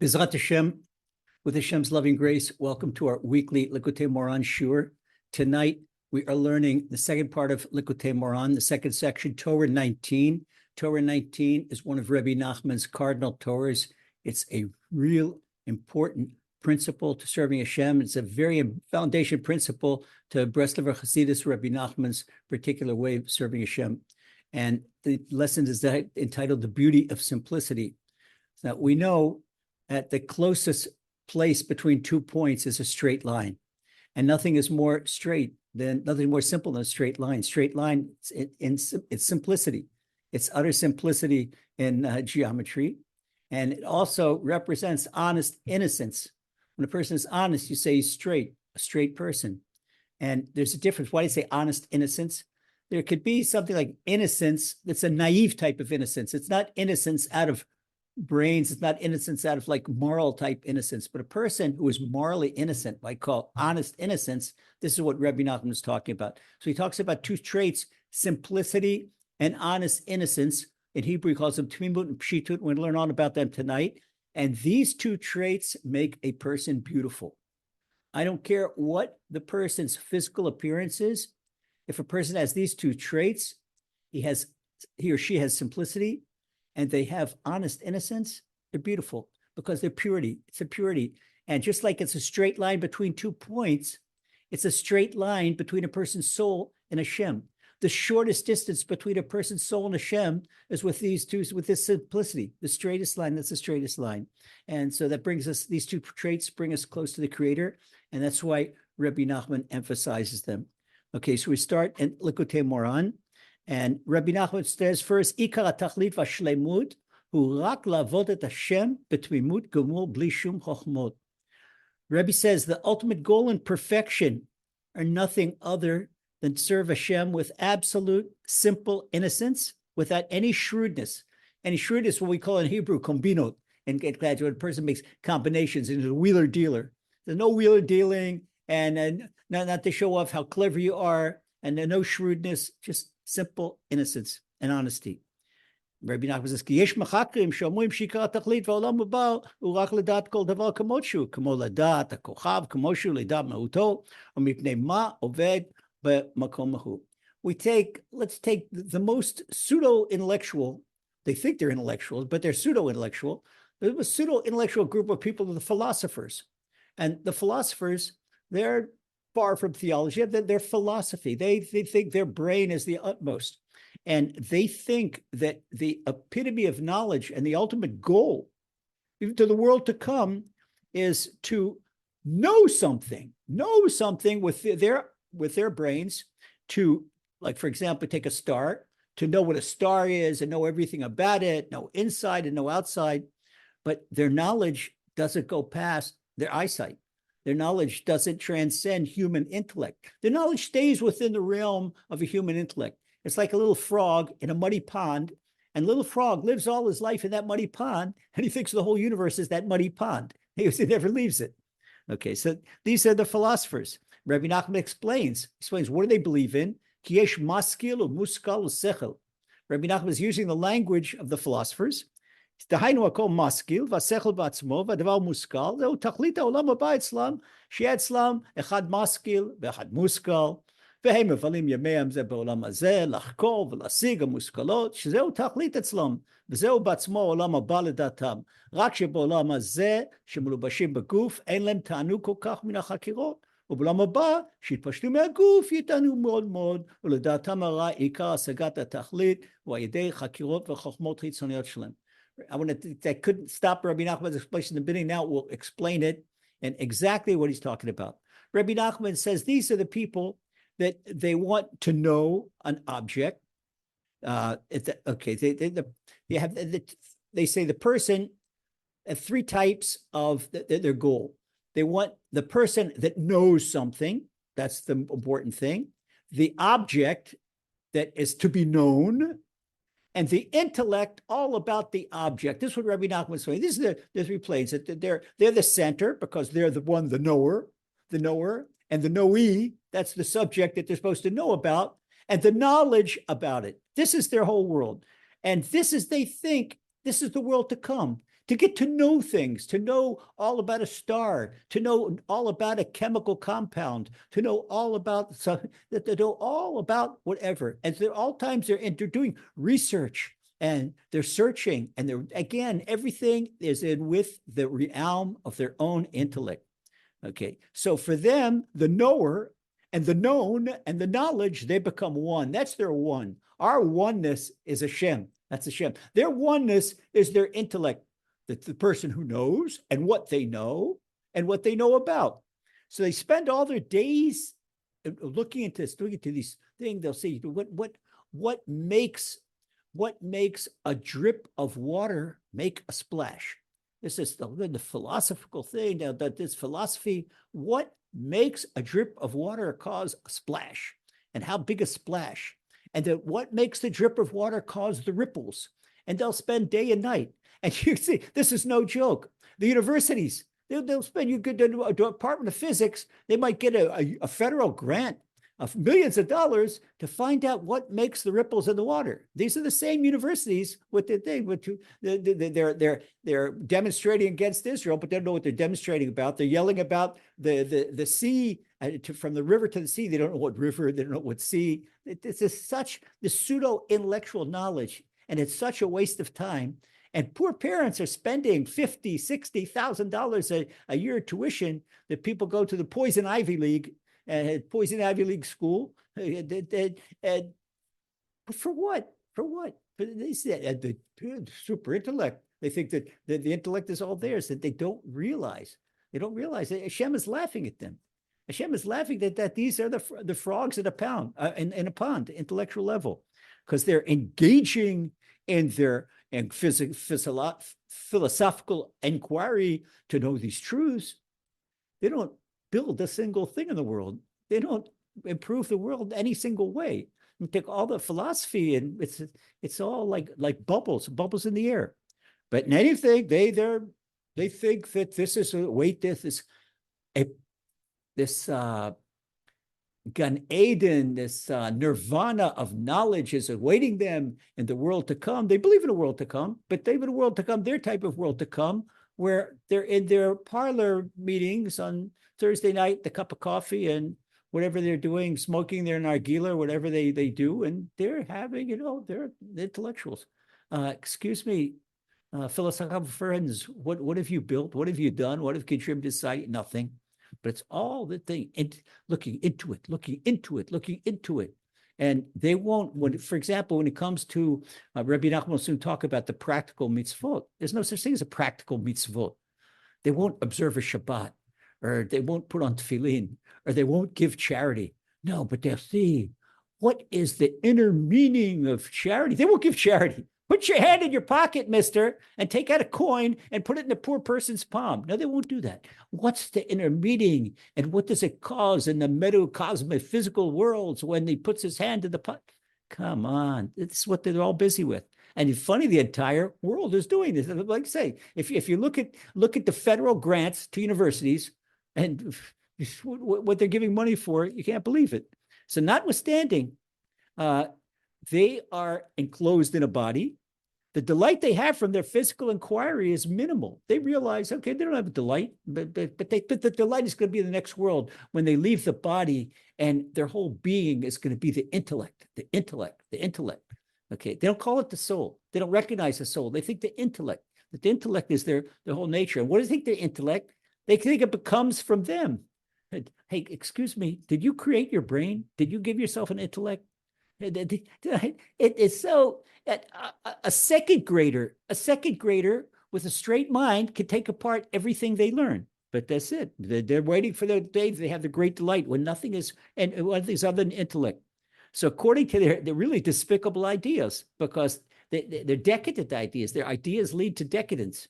Bezrat Hashem, with Hashem's loving grace, welcome to our weekly Likutei Moharan Shur. Tonight, we are learning the second part of Likutei Moharan, the second section, Torah 19. Torah 19 is one of Rebbe Nachman's cardinal Torahs. It's a real important principle to serving Hashem. It's a very foundation principle to Breslov Hasidus, Rebbe Nachman's particular way of serving Hashem. And the lesson is entitled The Beauty of Simplicity. Now, we know that the closest place between 2 points is a straight line. And nothing is more nothing more simple than a straight line. Straight line, it's simplicity. It's utter simplicity in geometry. And it also represents honest innocence. When a person is honest, you say he's straight, a straight person. And there's a difference. Why do you say honest innocence? There could be something like innocence that's a naive type of innocence. It's not innocence out of brains. It's not innocence out of like moral type innocence, but a person who is morally innocent, I call honest innocence. This is what Rebbe Nachman is talking about. So he talks about two traits, simplicity and honest innocence. In Hebrew, he calls them tmimut and pshitut. We're going to learn all about them tonight. And these two traits make a person beautiful. I don't care what the person's physical appearance is. If a person has these two traits, he or she has simplicity, and they have honest innocence, they're beautiful because they're purity. It's a purity. And just like it's a straight line between 2 points, it's a straight line between a person's soul and Hashem. The shortest distance between a person's soul and Hashem is with these two, with this simplicity, the straightest line, that's the straightest line. And so that brings us, these two traits bring us close to the Creator. And that's why Rebbe Nachman emphasizes them. Okay, so we start in Likutei Moharan. And Rabbi Nachman says first, Ikar HaTachlit VaShleimut hu rak la'avod et Hashem b'tmimut gemur bli shum chochmot. Rebbe says the ultimate goal and perfection are nothing other than to serve Hashem with absolute, simple innocence, without any shrewdness. Any shrewdness, what we call in Hebrew, kombinot. And get glad when a person makes combinations into a wheeler dealer. There's no wheeler dealing and not to show off how clever you are, and no shrewdness, just simple innocence and honesty. Rabbi Nachman says, "Ki yesh machakrim sheomrim shikar tachlit v'olam haba hu rak ledat kol davar kamoshu, kamo ledat hakochav kamoshu ledat meuto, umipnei ma oved b'makom hahu." Let's take the most pseudo-intellectual. They think they're intellectuals, but they're pseudo-intellectual. There's a pseudo-intellectual group of people, the philosophers, and the philosophers, they're far from theology. They're philosophy. They think their brain is the utmost. And they think that the epitome of knowledge and the ultimate goal, even to the world to come, is to know something with their brains, to, like, for example, take a star, to know what a star is and know everything about it, know inside and know outside. But their knowledge doesn't go past their eyesight. Their knowledge doesn't transcend human intellect. Their knowledge stays within the realm of a human intellect. It's like a little frog in a muddy pond, and little frog lives all his life in that muddy pond, and he thinks the whole universe is that muddy pond. He never leaves it. Okay, so these are the philosophers. Rabbi Nachman explains what do they believe in? Ki yesh maskil u'muskal u'sechel. Rabbi Nachman is using the language of the philosophers. דהיינו הכל משכיל, והשכל בעצמו, והדבר מושכל, זהו תכלית העולם הבא אצלם, שיהיה אצלם אחד משכיל ואחד מושכל, והם מבלים ימיהם זה בעולם הזה, לחקור ולהשיג המושכלות, שזהו תכלית אצלם, וזהו בעצמו העולם הבא לדעתם. רק שבעולם הזה, שמלובשים בגוף, אין להם תענוג כל כך מן החקירות, ובעולם הבא, שיתפשטו מהגוף, יתענו מאוד מאוד, ולדעתם הרע עיקר השגת התכלית, הוא על ידי חקירות וחוכמות חיצוניות שלהם. I couldn't stop Rabbi Nachman's explanation in the beginning. Now we'll explain it and exactly what he's talking about. Rabbi Nachman says these are the people that they want to know an object. They say the person have three types of their goal. They want the person that knows something. That's the important thing. The object that is to be known, and the intellect all about the object. This is what Rabbi Nachman was saying. These are the three planes. They're the center because they're the knower, and the knowee, that's the subject that they're supposed to know about, and the knowledge about it. This is their whole world. And they think this is the world to come. to get to know things, to know all about a star, to know all about a chemical compound, to know all about to know all about whatever. And at all times they're doing research and they're searching, and they're, again, everything is in with the realm of their own intellect. Okay, so for them, the knower and the known and the knowledge, they become one. That's their one. Our oneness is Hashem. That's Hashem. Their oneness is their intellect. That's the person who knows and what they know about. So they spend all their days looking into these things. They'll say, what makes a drip of water make a splash? This is the philosophical thing. Now, that this philosophy, what makes a drip of water cause a splash? And how big a splash? And then what makes the drip of water cause the ripples? And they'll spend day and night. And you see, this is no joke. The universities, they'll spend, you could do a Department of Physics, they might get a federal grant of millions of dollars to find out what makes the ripples in the water. These are the same universities with the thing, they're demonstrating against Israel, but they don't know what they're demonstrating about. They're yelling about the sea, from the river to the sea. They don't know what river, they don't know what sea. This is such the pseudo-intellectual knowledge, and it's such a waste of time. And poor parents are spending $50,000, $60,000 a year tuition that people go to the Poison Ivy League school. But for what? For what? They said the super intellect. They think that the intellect is all theirs, that they don't realize. They don't realize that Hashem is laughing at them. Hashem is laughing that these are the frogs in a pond, in a pond, intellectual level, because they're engaging in their philosophical inquiry to know these truths. They don't build a single thing in the world. They don't improve the world any single way. You take all the philosophy and it's all like bubbles in the air. But in anything, they think that this is this Gan Eden, this nirvana of knowledge is awaiting them in the world to come. They believe in a world to come, but they believe in a world to come, their type of world to come, where they're in their parlor meetings on Thursday night, the cup of coffee and whatever they're doing, smoking their nargila, whatever they do, and they're having, they're intellectuals. Excuse me, philosophical friends, what have you built? What have you done? What have you contributed to society? Nothing. But it's all the thing, looking into it. And they won't, for example, when it comes to Rebbe Nachman will soon talk about the practical mitzvot. There's no such thing as a practical mitzvot. They won't observe a Shabbat, or they won't put on tefillin, or they won't give charity. No, but they'll see what is the inner meaning of charity. They won't give charity. Put your hand in your pocket, mister, and take out a coin and put it in the poor person's palm. No, they won't do that. What's the inner meaning, and what does it cause in the metacosmic physical worlds when he puts his hand in the pot? Come on, it's what they're all busy with. And it's funny, the entire world is doing this. Like I say, if you look at the federal grants to universities and what they're giving money for, you can't believe it. So notwithstanding, they are enclosed in a body. The delight they have from their physical inquiry is minimal. They realize, okay, they don't have a delight, but the delight is going to be in the next world when they leave the body, and their whole being is going to be the intellect. Okay, they don't call it the soul. They don't recognize the soul. They think the intellect. That the intellect is their whole nature. And what do they think the intellect? They think it becomes from them. Hey, excuse me, did you create your brain? Did you give yourself an intellect? It is so. A second grader with a straight mind can take apart everything they learn. But that's it. They're waiting for the day they have the great delight when nothing is, and one thing's other than intellect. So according to their really despicable ideas, because they're decadent ideas, their ideas lead to decadence.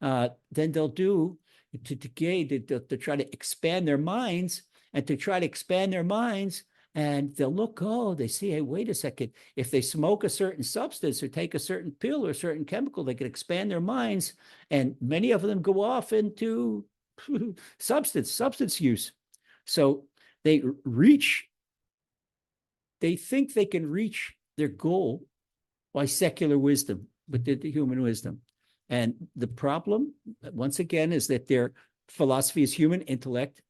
Then they'll do to try to expand their minds, and they'll look, they see, hey, wait a second. If they smoke a certain substance or take a certain pill or a certain chemical, they can expand their minds. And many of them go off into substance use. So they think they can reach their goal by secular wisdom, with the human wisdom. And the problem, once again, is that their philosophy is human intellect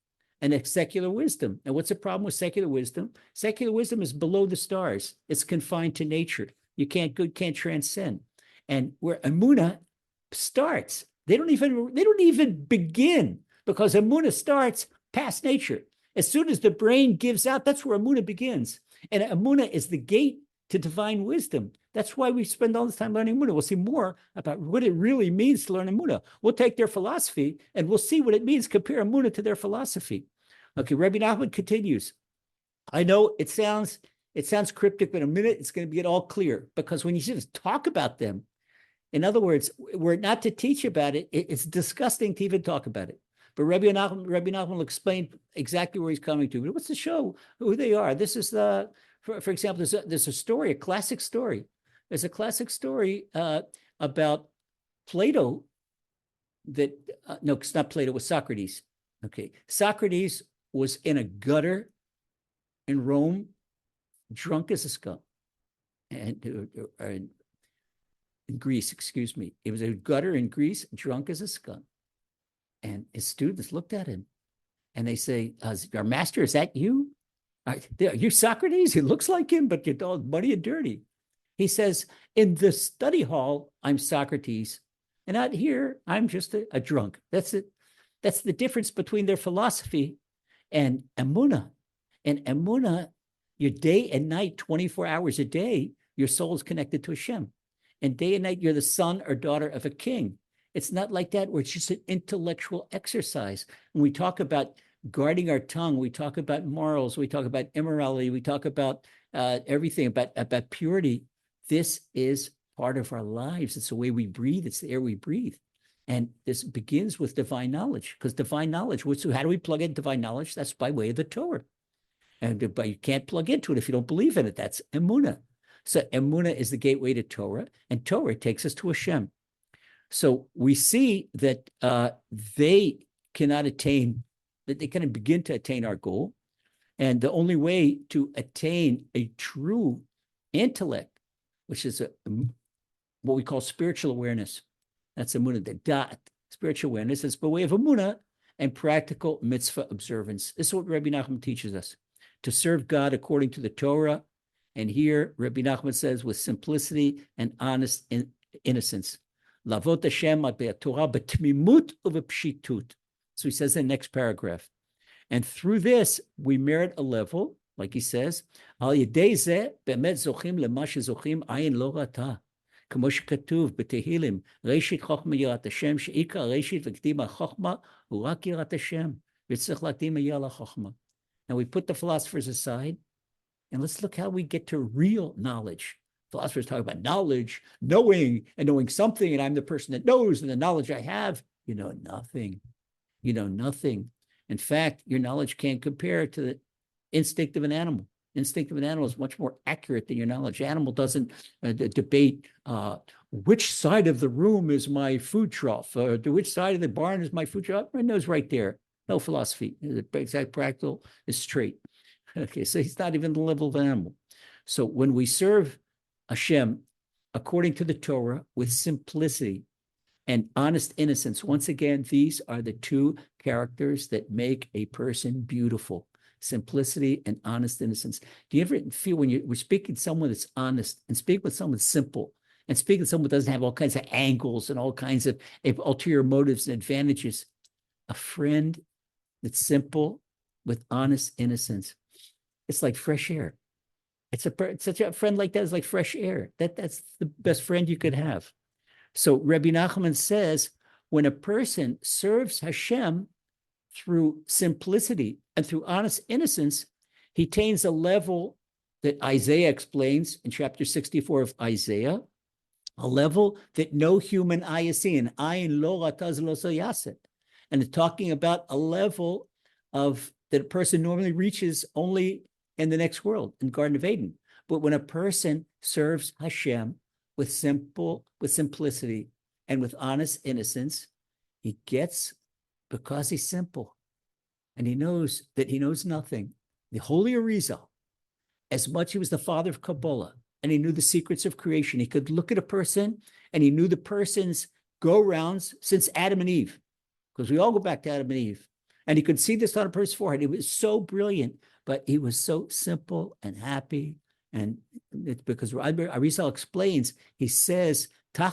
and a secular wisdom. And what's the problem with secular wisdom? Secular wisdom is below the stars. It's confined to nature. You can't transcend. And where Emuna starts, they don't even begin, because Emuna starts past nature. As soon as the brain gives out, that's where Emuna begins. And Emuna is the gate to divine wisdom. That's why we spend all this time learning Emuna. We'll see more about what it really means to learn Emuna. We'll take their philosophy and we'll see what it means, compare Emuna to their philosophy. Okay, Rebbe Nachman continues. I know it sounds cryptic, but in a minute it's going to get all clear, because when you just talk about them, in other words, we're not to teach about it. It's disgusting to even talk about it. But Rebbe Nachman will explain exactly where he's coming to. But what's to show who they are? This is for example, there's a story, a classic story. There's a classic story about Plato. No, it's not Plato. It was Socrates. Okay, Socrates was in a gutter in Rome, drunk as a skunk, and in Greece, excuse me. It was a gutter in Greece, drunk as a skunk. And his students looked at him and they say, our master, is that you? Are you Socrates? He looks like him, but you're all muddy and dirty. He says, in the study hall, I'm Socrates. And out here, I'm just a drunk. That's it. That's the difference between their philosophy and Emuna. And Emuna, your day and night, 24 hours a day, your soul is connected to Hashem. And day and night, you're the son or daughter of a king. It's not like that, where it's just an intellectual exercise. When we talk about guarding our tongue, we talk about morals, we talk about immorality, we talk about everything, about purity. This is part of our lives. It's the way we breathe. It's the air we breathe. And this begins with divine knowledge, because divine knowledge, so how do we plug in divine knowledge? That's by way of the Torah. But you can't plug into it if you don't believe in it. That's Emuna. So Emuna is the gateway to Torah, and Torah takes us to Hashem. So we see that they cannot begin to attain our goal. And the only way to attain a true intellect, which is what we call spiritual awareness, that's Emuna, the dot, spiritual awareness, is by way of Emuna and practical mitzvah observance. This is what Rebbe Nachman teaches us, to serve God according to the Torah. And here, Rebbe Nachman says, with simplicity and honest innocence. Lavot Hashem Torah b'tmimut uv'pshitut. So he says in the next paragraph. And through this, we merit a level, like he says, al yedei zeh be'emet zochim lema shezochim ayin lo rata. כמו שכתוב בתהילים, ראשית חוכמה יראת השם, שעיקר ראשית וקדימה חוכמה, הוא רק יראת השם, וצריך להתאים יראה לחוכמה. Now we put the philosophers aside, and let's look how we get to real knowledge. Philosophers talk about knowledge, knowing, and knowing something, and I'm the person that knows, and the knowledge I have, you know nothing. You know nothing. In fact, your knowledge can't compare to the instinct of an animal. Instinct of an animal is much more accurate than your knowledge. Animal doesn't debate which side of the room is my food trough, or which side of the barn is my food trough. It knows right there. No philosophy. The exact practical is straight. Okay, so he's not even the level of an animal. So when we serve Hashem according to the Torah with simplicity and honest innocence, once again, these are the two characters that make a person beautiful. Simplicity and honest innocence. Do you ever feel when we're speaking to someone that's honest, and speak with someone that's simple, and speak with someone that doesn't have all kinds of angles and all kinds of ulterior motives and advantages, a friend that's simple with honest innocence, it's like fresh air. Such a friend like that is like fresh air. That's the best friend you could have. So Rebbe Nachman says, when a person serves Hashem through simplicity and through honest innocence, he attains a level that Isaiah explains in chapter 64 of Isaiah, a level that no human eye has seen. Ayin lo rataz lo yaset. And it's talking about a level of that a person normally reaches only in the next world, in Garden of Eden. But when a person serves Hashem with simplicity and with honest innocence, he gets, because he's simple, and he knows that he knows nothing. The Holy Arizal, as much he was the father of Kabbalah, and he knew the secrets of creation, he could look at a person and he knew the person's go-rounds since Adam and Eve, because we all go back to Adam and Eve. And he could see this on a person's forehead. It was so brilliant, but he was so simple and happy. And it's because Arizal explains, he says, he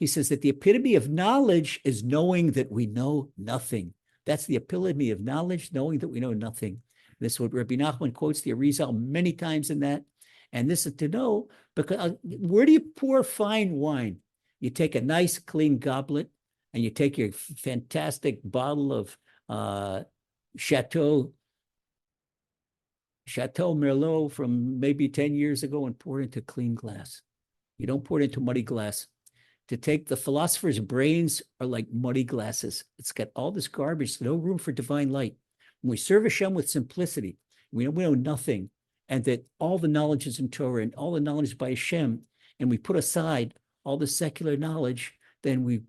says that the epitome of knowledge is knowing that we know nothing. That's the epitome of knowledge, knowing that we know nothing. This is what Rebbe Nachman quotes the Arizal many times in that. And this is to know, because where do you pour fine wine? You take a nice clean goblet, and you take your fantastic bottle of Chateau Merlot from maybe 10 years ago and pour it into clean glass. You don't pour it into muddy glass. To take the philosopher's brains are like muddy glasses. It's got all this garbage, no room for divine light. When we serve Hashem with simplicity, we know nothing, and that all the knowledge is in Torah and all the knowledge is by Hashem, and we put aside all the secular knowledge, then we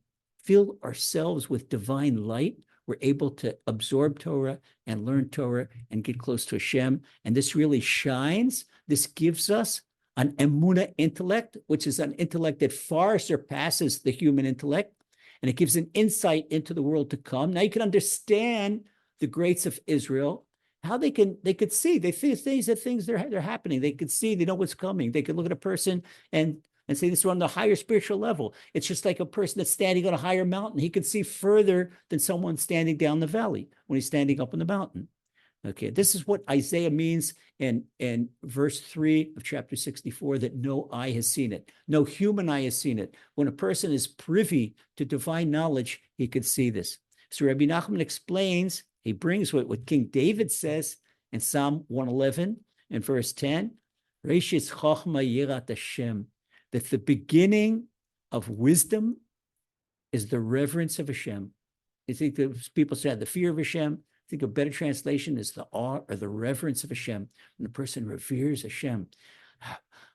fill ourselves with divine light. We're able to absorb Torah and learn Torah and get close to Hashem. And this really shines. This gives us an Emuna intellect, which is an intellect that far surpasses the human intellect. And it gives an insight into the world to come. Now you can understand the greats of Israel, how they could see. They see things they're happening. They could see, they know what's coming. They could look at a person and say this is on the higher spiritual level. It's just like a person that's standing on a higher mountain. He can see further than someone standing down the valley when he's standing up on the mountain. Okay, this is what Isaiah means in verse 3 of chapter 64, that no eye has seen it. No human eye has seen it. When a person is privy to divine knowledge, he could see this. So Rabbi Nachman explains, he brings what King David says in Psalm 111 and verse 10, Reishis Chochma Yirat Hashem, that the beginning of wisdom is the reverence of Hashem. You think that people say the fear of Hashem? I think a better translation is the awe or the reverence of Hashem. When a person reveres Hashem,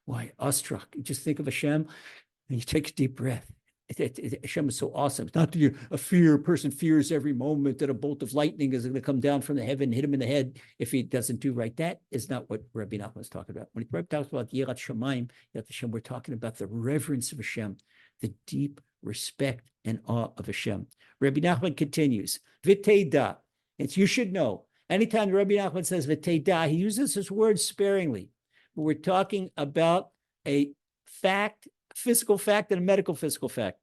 why, awestruck. You just think of Hashem and you take a deep breath. Hashem is so awesome. It's not that a person fears every moment that a bolt of lightning is going to come down from the heaven and hit him in the head if he doesn't do right. That is not what Rabbi Nachman is talking about. When Rebbe talks about Yirat Shamayim, Yirat Hashem, we're talking about the reverence of Hashem, the deep respect and awe of Hashem. Rabbi Nachman continues, V'teida, it's you should know. Anytime Rabbi Nachman says V'teida, he uses this word sparingly. But we're talking about a fact, physical fact, and a medical physical fact.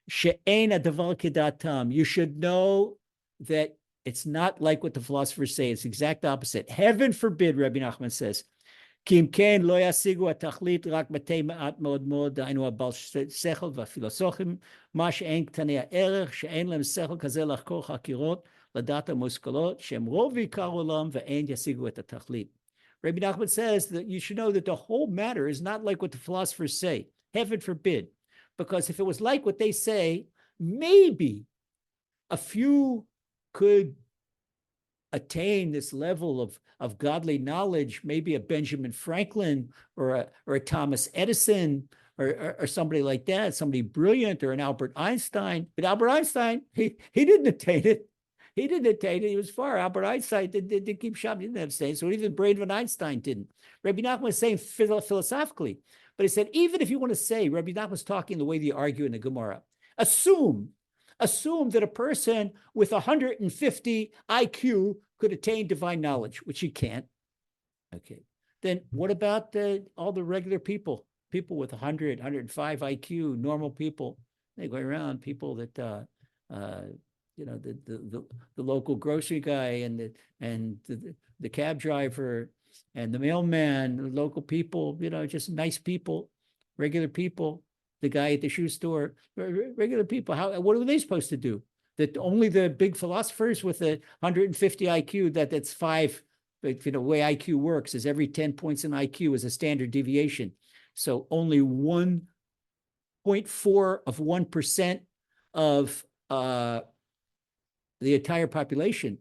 She'ena davar kedatam. You should know that it's not like what the philosophers say. It's the exact opposite. Heaven forbid, Rabbi Nachman says, Kim ken lo yasigu atachlit rak matei ma'at mod mod da'inu abal sechel v'filosochim ma she'en ktanei ha'erech she'en lem sechel kazeh lachkor chakirot ladat ha'muskalot she'em rov v'ikar olam ve'en yasigu et atachlit. Rabbi Nachman says that you should know that the whole matter is not like what the philosophers say. Heaven forbid. Because if it was like what they say, maybe a few could attain this level of godly knowledge, maybe a Benjamin Franklin or a Thomas Edison or somebody like that, somebody brilliant, or an Albert Einstein. But Albert Einstein, he didn't attain it. He didn't attain it. He was far. Albert Einstein didn't keep shop. He didn't have saying. So even the brain of an Einstein didn't. Rabbi Nachman was saying philosophically. But he said, even if you want to say, Rabbi Nachman was talking the way they argue in the Gemara, assume that a person with 150 IQ could attain divine knowledge, which he can't. Okay. Then what about all the regular people with 100, 105 IQ, normal people? They go around, people that, the local grocery guy and the cab driver and the mailman, the local people, just nice people, regular people, the guy at the shoe store, regular people. What are they supposed to do? That only the big philosophers with a 150 IQ, that's 5, the way IQ works is every 10 points in IQ is a standard deviation. So only 1.4 of 1% of the entire population.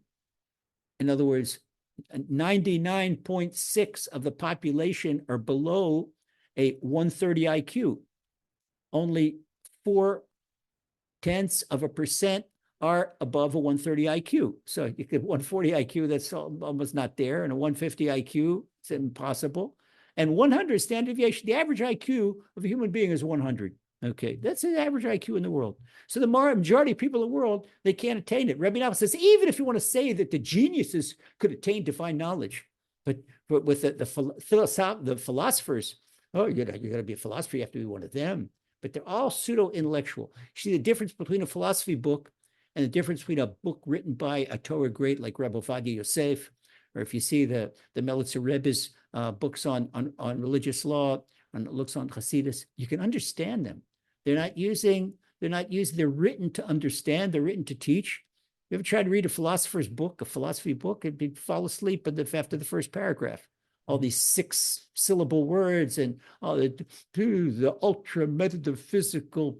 In other words, 99.6 of the population are below a 130 IQ. Only 0.4% are above a 130 IQ. So you get 140 IQ, that's almost not there, and a 150 IQ, it's impossible. And 100 standard deviation. The average IQ of a human being is 100. Okay, that's the average IQ in the world. So the majority of people in the world, they can't attain it. Rebbe Nachman says, even if you want to say that the geniuses could attain divine knowledge, but with the philosophers, oh, you got to be a philosopher, you have to be one of them. But they're all pseudo-intellectual. You see the difference between a philosophy book and the difference between a book written by a Torah great like Rebbe Ovadia Yosef, or if you see the Melitzer Rebbe's books on religious law, and looks on Hasidus, you can understand them. They're written to understand, they're written to teach. You ever tried to read a philosopher's book, a philosophy book, and you'd fall asleep after the first paragraph. All these 6-syllable words and the ultra metaphysical,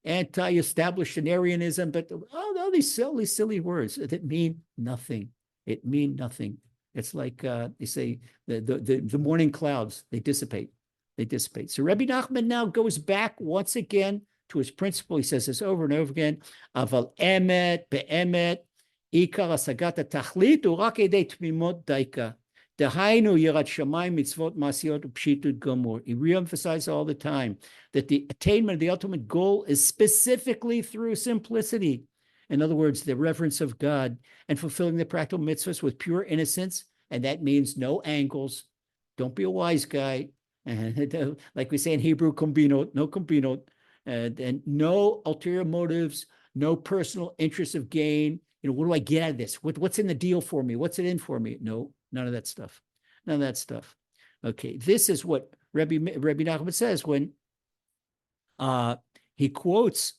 anti-establishmentarianism, but all these silly words that mean nothing. It mean nothing. It's like they say the morning clouds, they dissipate. So Rebbe Nachman now goes back once again to his principle. He says this over and over again. Aval emet be'emet ikar asagat tachlit urak edei tmimot daika. Dehainu yirat shamayim mitzvot masiyot upshitut gomor. He reemphasizes all the time that the attainment of the ultimate goal is specifically through simplicity. In other words, the reverence of God and fulfilling the practical mitzvahs with pure innocence. And that means no angles. Don't be a wise guy. Like we say in Hebrew, no combinot, and no ulterior motives, no personal interest of gain. What do I get out of this? What's in the deal for me? What's it in for me? No, none of that stuff. Okay, this is what Rebbe Nachman says when he quotes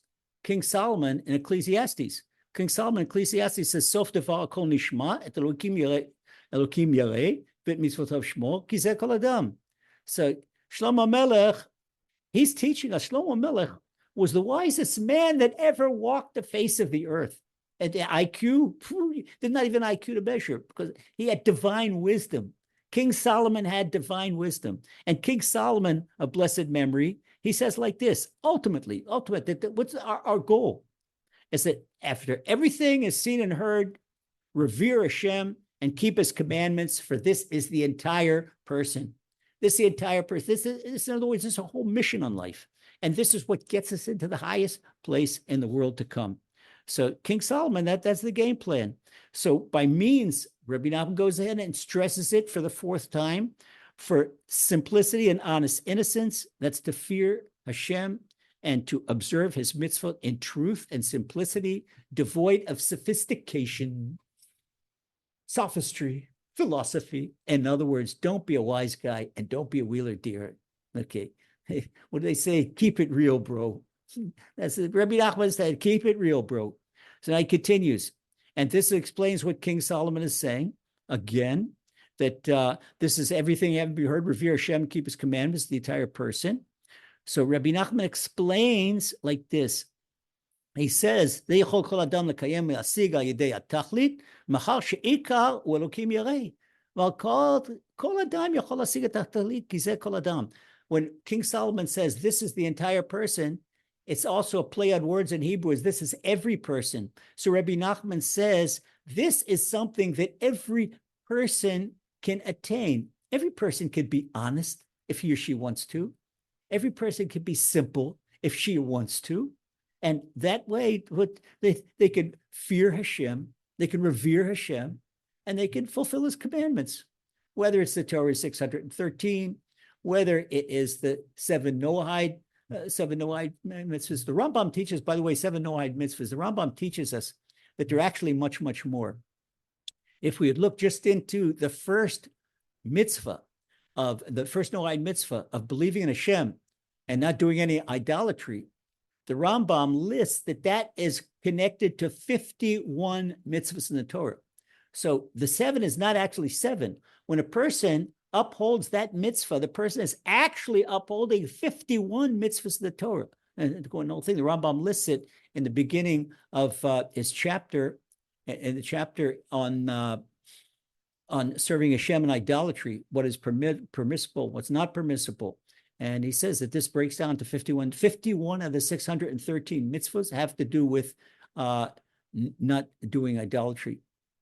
King Solomon in Ecclesiastes. King Solomon in Ecclesiastes says, Sof devar kol nishma et Elokim yareh v'et mitzvotav shmor ki zeh kol adam. So Shlomo Melech, he's teaching us. Shlomo Melech was the wisest man that ever walked the face of the earth. And the IQ, there's not even IQ to measure because he had divine wisdom. King Solomon had divine wisdom. And King Solomon, of blessed memory, he says like this, ultimately, what's our goal? Is that after everything is seen and heard, revere Hashem and keep his commandments, for this is the entire person. This is, in other words, this is a whole mission on life. And this is what gets us into the highest place in the world to come. So King Solomon, that's the game plan. So by means, Rebbe Nachman goes ahead and stresses it for the 4th time, for simplicity and honest innocence, that's to fear Hashem and to observe his mitzvot in truth and simplicity, devoid of sophistication, sophistry, philosophy. In other words, don't be a wise guy and don't be a wheeler deer. Okay. Hey, what do they say? Keep it real, bro. That's what Rebbe Nachman said. Keep it real, bro. So now he continues. And this explains what King Solomon is saying. Again, that this is everything you haven't be heard. Revere Hashem, keep his commandments, the entire person. So Rebbe Nachman explains like this. He says, well, when King Solomon says this is the entire person, it's also a play on words in Hebrew, as this is every person. So Rebbe Nachman says, this is something that every person can attain. Every person can be honest if he or she wants to. Every person can be simple if she wants to. And that way, they can fear Hashem, they can revere Hashem, and they can fulfill his commandments. Whether it's the Torah 613, whether it is the 7 Noahide mitzvahs. The Rambam teaches, by the way, 7 Noahide mitzvahs. The Rambam teaches us that they're actually much, much more. If we had looked just into the first mitzvah of the first Noahide mitzvah of believing in Hashem and not doing any idolatry, the Rambam lists that is connected to 51 mitzvahs in the Torah. So the 7 is not actually 7. When a person upholds that mitzvah, the person is actually upholding 51 mitzvahs of the Torah. And the whole thing, the Rambam lists it in the beginning of his chapter, in the chapter on serving Hashem and idolatry, what is permissible, what's not permissible. And he says that this breaks down to 51. 51 of the 613 mitzvahs have to do with not doing idolatry.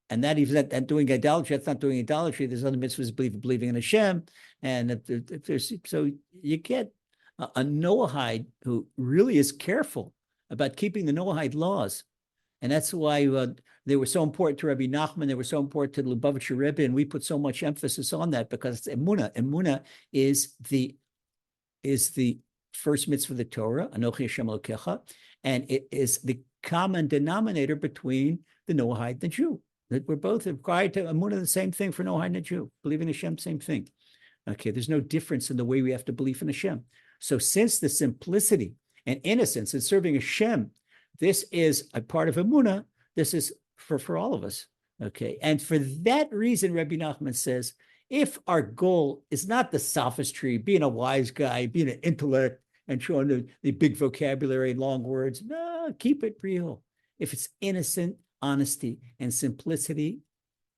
And that even that doing idolatry, that's not doing idolatry. There's other mitzvahs believing in Hashem. And if there's, so you get a Noahide who really is careful about keeping the Noahide laws. And that's why they were so important to Rabbi Nachman. They were so important to the Lubavitcher Rebbe. And we put so much emphasis on that because it's Emuna. Emuna is the first mitzvah of the Torah, Anochi Hashem Elokecha, and it is the common denominator between the Noahide and the Jew. That we're both required to Emunah, the same thing for Noahide and the Jew. Believe in Hashem, same thing. Okay, there's no difference in the way we have to believe in Hashem. So since the simplicity and innocence in serving Hashem, this is a part of Emunah, this is for all of us. Okay, and for that reason, Rebbe Nachman says, if our goal is not the sophistry, being a wise guy, being an intellect, and showing the big vocabulary and long words, no, keep it real. If it's innocent, honesty, and simplicity,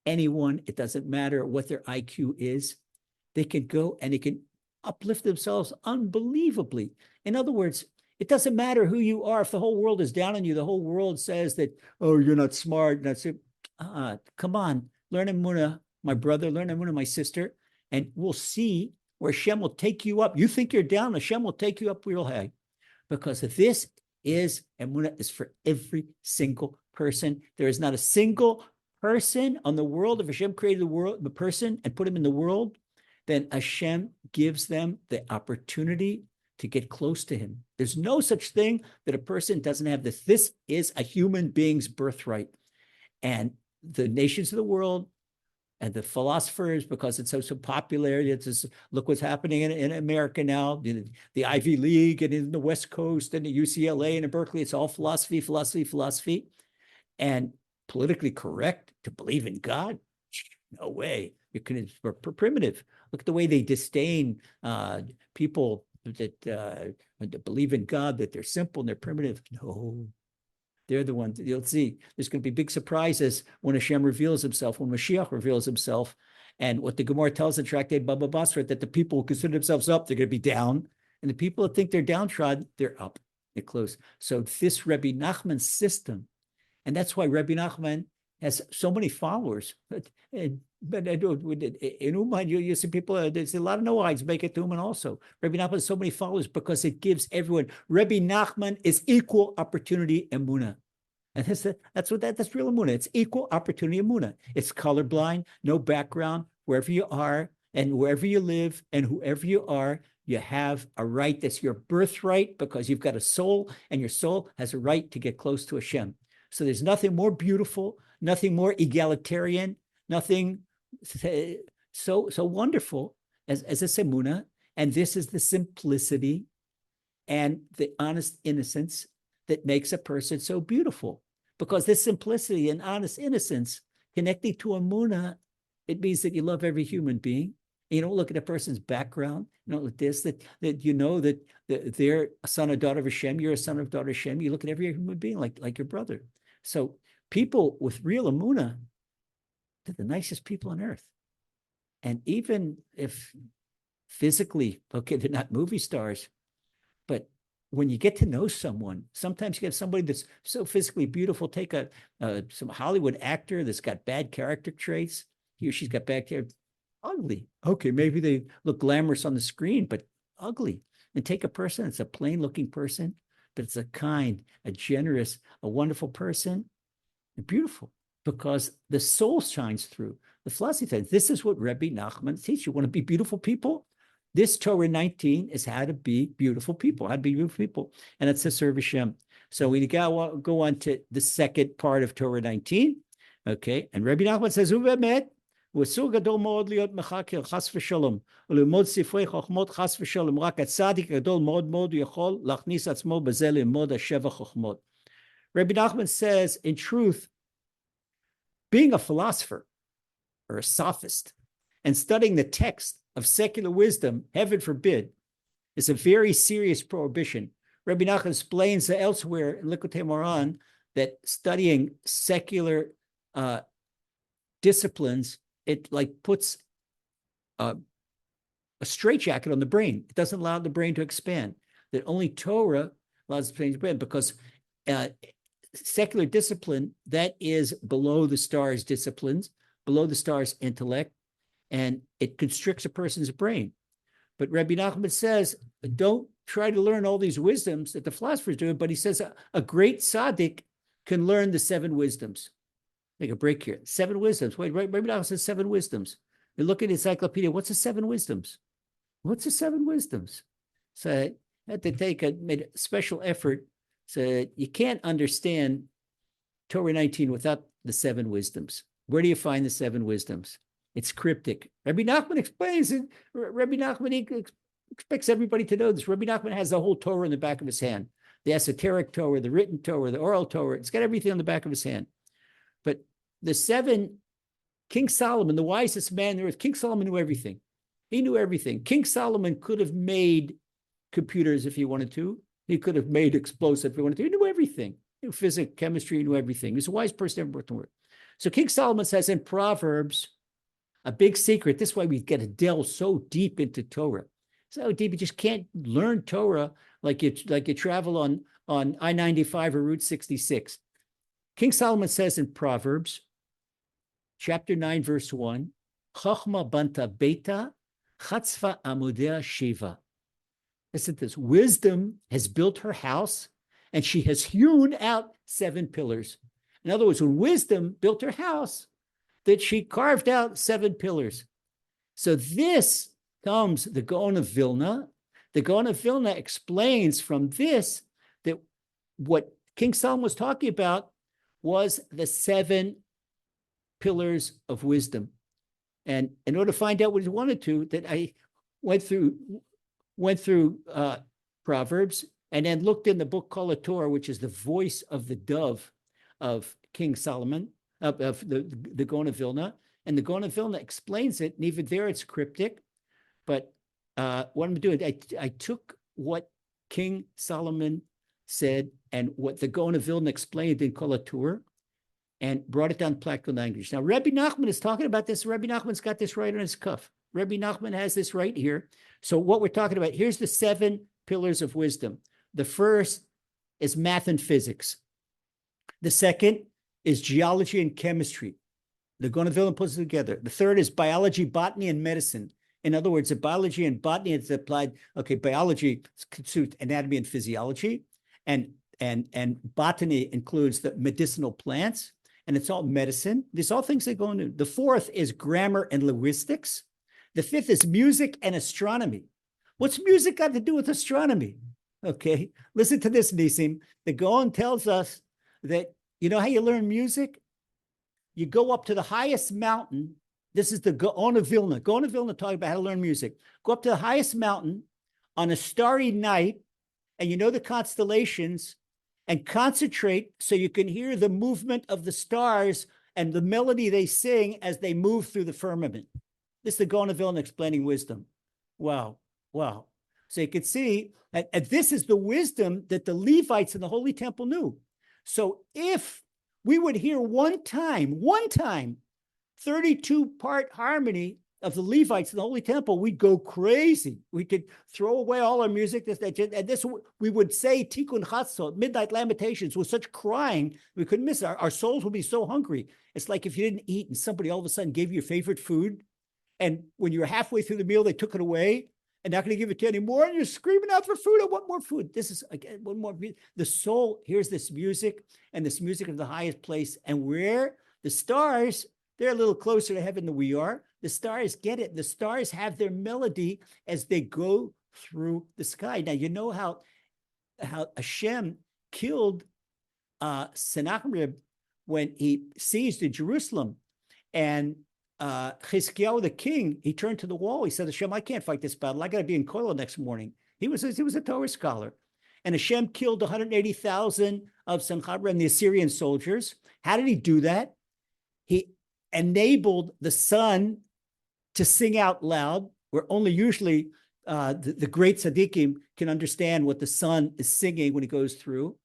anyone, it doesn't matter what their IQ is, they can go and they can uplift themselves unbelievably. In other words, it doesn't matter who you are. If the whole world is down on you, the whole world says that, oh, you're not smart. Come on, learn Emunah, my brother, learn Emunah, my sister, and we'll see where Hashem will take you up. You think you're down, Hashem will take you up real high. Because this is, Emunah is for every single person. There is not a single person on the world. If Hashem created the person and put him in the world, then Hashem gives them the opportunity to get close to him. There's no such thing that a person doesn't have this. This is a human being's birthright. And the nations of the world and the philosophers, because it's so popular, it's just, look what's happening in America now, the Ivy League and in the West Coast and the UCLA and in Berkeley, it's all philosophy. And politically correct to believe in God? No way. We're primitive. Look at the way they disdain people that believe in God, that they're simple and they're primitive. No. They're the ones, you'll see, there's going to be big surprises when Hashem reveals himself, when Mashiach reveals himself. And what the Gemara tells in Tractate Baba Basra, that the people who consider themselves up, they're going to be down. And the people that think they're downtrodden, they're up, they're close. So this Rebbe Nachman system, and that's why Rebbe Nachman has so many followers. But in Uman, you see people, there's a lot of Noahides make it to Uman also. Rebbe Nachman has so many followers because it gives everyone. Rebbe Nachman is equal opportunity Emunah. And that's real Emunah. It's equal opportunity Emunah. It's colorblind, no background, wherever you are and wherever you live and whoever you are, you have a right. That's your birthright because you've got a soul and your soul has a right to get close to Hashem. So there's nothing more beautiful, nothing more egalitarian, nothing so wonderful as this Emunah. And this is the simplicity and the honest innocence that makes a person so beautiful. Because this simplicity and honest innocence connecting to Emunah, it means that you love every human being. You don't look at a person's background. You don't look at this, that you know that they're a son or daughter of Hashem, you're a son or daughter of Hashem. You look at every human being like your brother. So people with real Emunah, they're the nicest people on earth. And even if physically, okay, they're not movie stars, but when you get to know someone, sometimes you get somebody that's so physically beautiful. Take some Hollywood actor that's got bad character traits. He or she's got bad character, ugly. Okay, maybe they look glamorous on the screen, but ugly. And take a person that's a plain looking person, but it's a kind, a generous, a wonderful person, and beautiful, because the soul shines through. The philosophy says, this is what Rebbe Nachman teaches. You want to be beautiful people? This Torah 19 is how to be beautiful people, and it's to serve Hashem. So we go on to the second part of Torah 19, okay? And Rebbe Nachman says, הוא אסור גדול מאוד להיות מחקר, חס ושלום, וללמוד ספרי חוכמות, חס ושלום, רק הצדיק הגדול מאוד מאוד הוא יכול להכניס עצמו בזה ללמוד השבע חוכמות. Rabbi Nachman says, in truth, being a philosopher or a sophist and studying the text of secular wisdom, heaven forbid, is a very serious prohibition. Rabbi Nachman explains elsewhere in Likutei Moharan that studying secular disciplines, it like puts a straitjacket on the brain. It doesn't allow the brain to expand. That only Torah allows the brain to expand, because secular discipline that is below the stars disciplines, below the stars intellect, and it constricts a person's brain. But Rebbe Nachman says, don't try to learn all these wisdoms that the philosophers do, but he says a great tzaddik can learn the 7 wisdoms. Make a break here. 7 wisdoms. Wait, Rebbe Nachman says 7 wisdoms. You look at the encyclopedia, what's the 7 wisdoms? What's the 7 wisdoms? So I had to made a special effort. So you can't understand Torah 19 without the 7 wisdoms. Where do you find the 7 wisdoms? It's cryptic. Rebbe Nachman explains it. Rebbe Nachman expects everybody to know this. Rebbe Nachman has the whole Torah in the back of his hand. The esoteric Torah, the written Torah, the oral Torah. It's got everything on the back of his hand. But the 7, King Solomon, the wisest man on earth, King Solomon knew everything. He knew everything. King Solomon could have made computers if he wanted to. He could have made explosives if he wanted to. He knew everything. He knew physics, chemistry, he knew everything. He was the wisest person ever brought to work. So King Solomon says in Proverbs, a big secret. This is why we get to delve so deep into Torah. So deep, you just can't learn Torah like you travel on I-95 or Route 66. King Solomon says in Proverbs, chapter 9, verse 1, Chochma banta beta, chatzva amudea shiva. Listen to this. Wisdom has built her house, and she has hewn out 7 pillars. In other words, when wisdom built her house, that she carved out 7 pillars. So this comes the Gaon of Vilna. The Gaon of Vilna explains from this that what King Solomon was talking about was the 7 pillars of wisdom. And in order to find out what he wanted to, that I went through Proverbs and then looked in the book called Torah, which is the voice of the dove of King Solomon, of the Gaon of Vilna. And the Gaon of Vilna explains it, and even there it's cryptic. But what I'm doing, I took what King Solomon said and what the Gaon of Vilna explained in Kol HaTorah and brought it down to practical language. Now, Rebbe Nachman is talking about this. Rebbe Nachman's got this right on his cuff. Rebbe Nachman has this right here. So what we're talking about, here's the 7 pillars of wisdom. The first is math and physics. The second is geology and chemistry. The Gaon of Vilna puts it together. The third is biology, botany, and medicine. In other words, the biology and botany is applied. Okay, biology constitutes anatomy and physiology, and botany includes the medicinal plants, and it's all medicine. These are all things that go into. The fourth is grammar and linguistics. The fifth is music and astronomy. What's music got to do with astronomy? Okay, listen to this, Nisim. The Gaon tells us that, you know how you learn music? You go up to the highest mountain. This is the Gaon of Vilna. Gaon of Vilna talking about how to learn music. Go up to the highest mountain on a starry night, and you know the constellations, and concentrate so you can hear the movement of the stars and the melody they sing as they move through the firmament. This is the Gaon of Vilna explaining wisdom. Wow, wow. So you can see, and this is the wisdom that the Levites in the Holy Temple knew. So if we would hear one time, 32-part harmony of the Levites in the Holy Temple, we'd go crazy. We could throw away all our music. We would say Tikkun Chatzot, Midnight Lamentations, with such crying, we couldn't miss it. Our souls would be so hungry. It's like if you didn't eat and somebody all of a sudden gave you your favorite food, and when you were halfway through the meal, they took it away and not going to give it to you anymore, and you're screaming out for food. I want more food. This is, again, one more. The soul hears this music, and this music of the highest place, and where the stars, they're a little closer to heaven than we are. The stars get it. The stars have their melody as they go through the sky. Now, you know how Hashem killed Sennacherib when he seized in Jerusalem, and Chizkiyahu the king, he turned to the wall. He said, Hashem, I can't fight this battle. I got to be in Koil next morning. He was a Torah scholar. And Hashem killed 180,000 of Sennacherib and the Assyrian soldiers. How did he do that? He enabled the sun to sing out loud, where only usually the great tzaddikim can understand what the sun is singing when it goes through.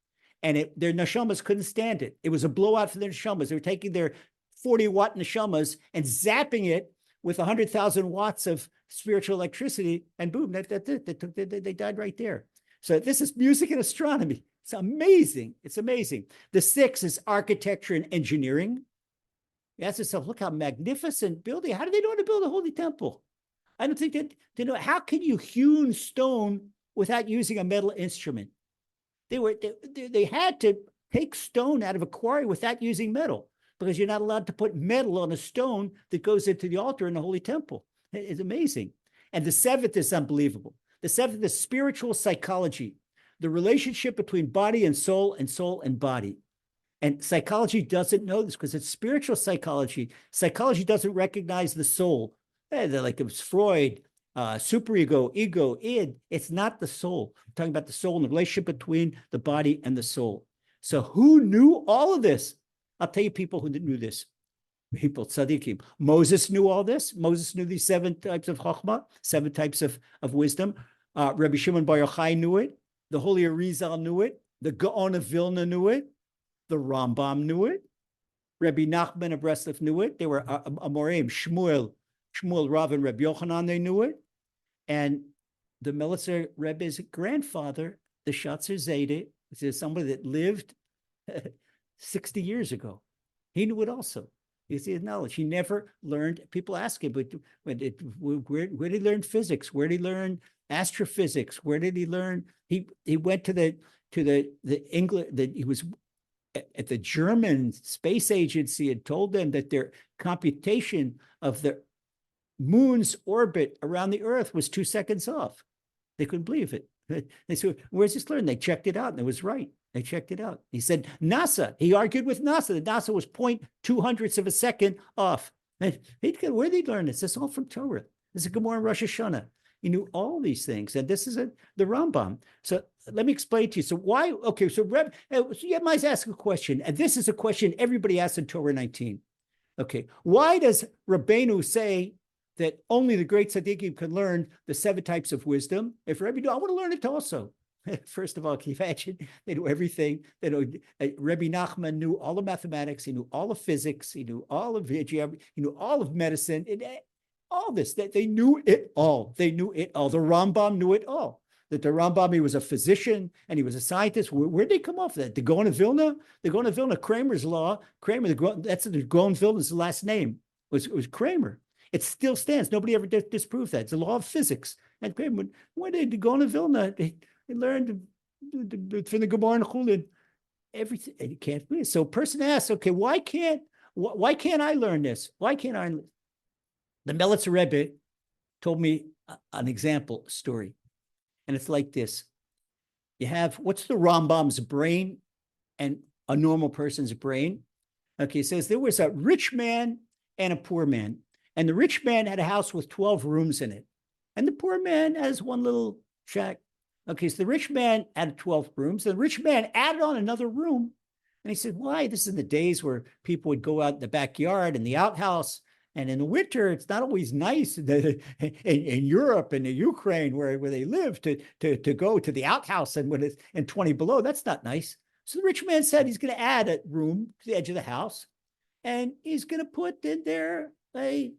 And their neshamas couldn't stand it. It was a blowout for their neshamas. They were taking their 40-watt neshamas and zapping it with 100,000 watts of spiritual electricity, and boom, that's it. They died right there. So this is music and astronomy. It's amazing. It's amazing. The 6 is architecture and engineering. You ask yourself, look how magnificent building. How do they know how to build a holy temple? I don't think that they know. How can you hewn stone without using a metal instrument? They had to take stone out of a quarry without using metal, because you're not allowed to put metal on a stone that goes into the altar in the holy temple. It's amazing. And the 7th is unbelievable. The 7th is spiritual psychology, the relationship between body and soul and body. And psychology doesn't know this because it's spiritual psychology. Psychology doesn't recognize the soul. They're like it was Freud, superego, ego, id. It's not the soul. We're talking about the soul and the relationship between the body and the soul. So who knew all of this? I'll tell you people who knew this. People, tzaddikim. Moses knew all this. Moses knew these 7 types of chokhmah, 7 types of wisdom. Rabbi Shimon Bar Yochai knew it. The Holy Arizal knew it. The Gaon of Vilna knew it. The Rambam knew it. Rebbe Nachman of Breslov knew it. They were Amorim, Shmuel, Rav, and Rebbe Yochanan, they knew it. And the Melitzer Rebbe's grandfather, the Shatzer Zayde, is somebody that lived 60 years ago. He knew it also. You see his knowledge. He never learned. People ask him, but where did he learn physics? Where did he learn astrophysics? Where did he learn? He went to the English. He was at the German space agency and told them that their computation of the moon's orbit around the Earth was 2 seconds off. They couldn't believe it. They said, "Where's this learned?" They checked it out, and it was right. They checked it out. He said, NASA. He argued with NASA that NASA was 0.2 of a second off. Where did he learn this? This is all from Torah. This is Gemara and Rosh Hashanah. He knew all these things, and this is the Rambam. So let me explain to you. So why? Okay, so you might ask a question, and this is a question everybody asks in Torah 19. Okay, why does Rabbeinu say that only the great tzaddikim can learn the 7 types of wisdom? If Rebbe knew, I want to learn it also. First of all, can you imagine? They knew everything. They know Rebbe Nachman knew all of mathematics. He knew all of physics. He knew all of geography. He knew all of medicine. All this. They knew it all. They knew it all. The Rambam knew it all. That the Rambam, he was a physician and he was a scientist. Where'd they come off that? The Gaon of Vilna? The Gaon of Vilna, Kramer's law. Kramer, that's the Gaon of Vilna's last name. Was Kramer. It still stands. Nobody ever disproved that. It's the law of physics. And Kramer, when they go to Vilna, they learned from the Gemara and Chulin, everything. And you can't believe it. So a person asks, okay, why can't I learn this? Why can't I? The Melitzer Rebbe told me an example story. And it's like this. You have, what's the Rambam's brain and a normal person's brain? Okay, it says there was a rich man and a poor man. And the rich man had a house with 12 rooms in it. And the poor man has one little shack. Okay, so the rich man had 12 rooms. The rich man added on another room. And he said, why? This is in the days where people would go out in the backyard and the outhouse. And in the winter, it's not always nice in Europe and in Ukraine where they live to go to the outhouse and when it's in 20 below. That's not nice. So the rich man said he's going to add a room to the edge of the house. And he's going to put in there an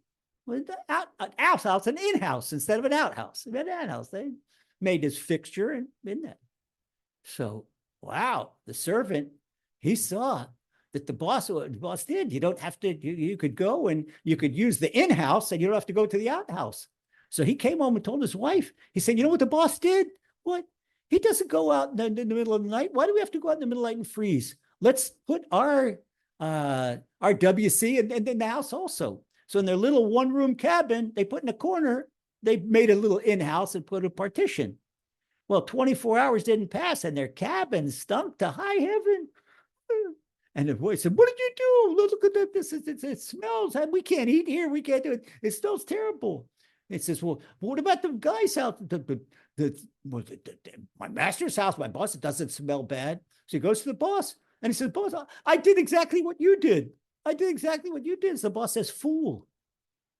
outhouse, an in-house instead of an outhouse. An outhouse. They made his fixture and in that. So, wow, the servant, he saw that the boss did. You don't have to, you could go and you could use the in-house and you don't have to go to the outhouse. So he came home and told his wife, he said, you know what the boss did? What? He doesn't go out in the middle of the night. Why do we have to go out in the middle of the night and freeze? Let's put our WC in the house also. So in their little one-room cabin, they put in a corner, they made a little in-house and put a partition. Well, 24 hours didn't pass and their cabin stunk to high heaven. And the voice said, what did you do? Look at this. It smells. We can't eat here. We can't do it. It smells terrible. It says, well, what about the guy's house? My master's house, my boss, it doesn't smell bad. So he goes to the boss and he says, boss, I did exactly what you did. I did exactly what you did. So the boss says, fool,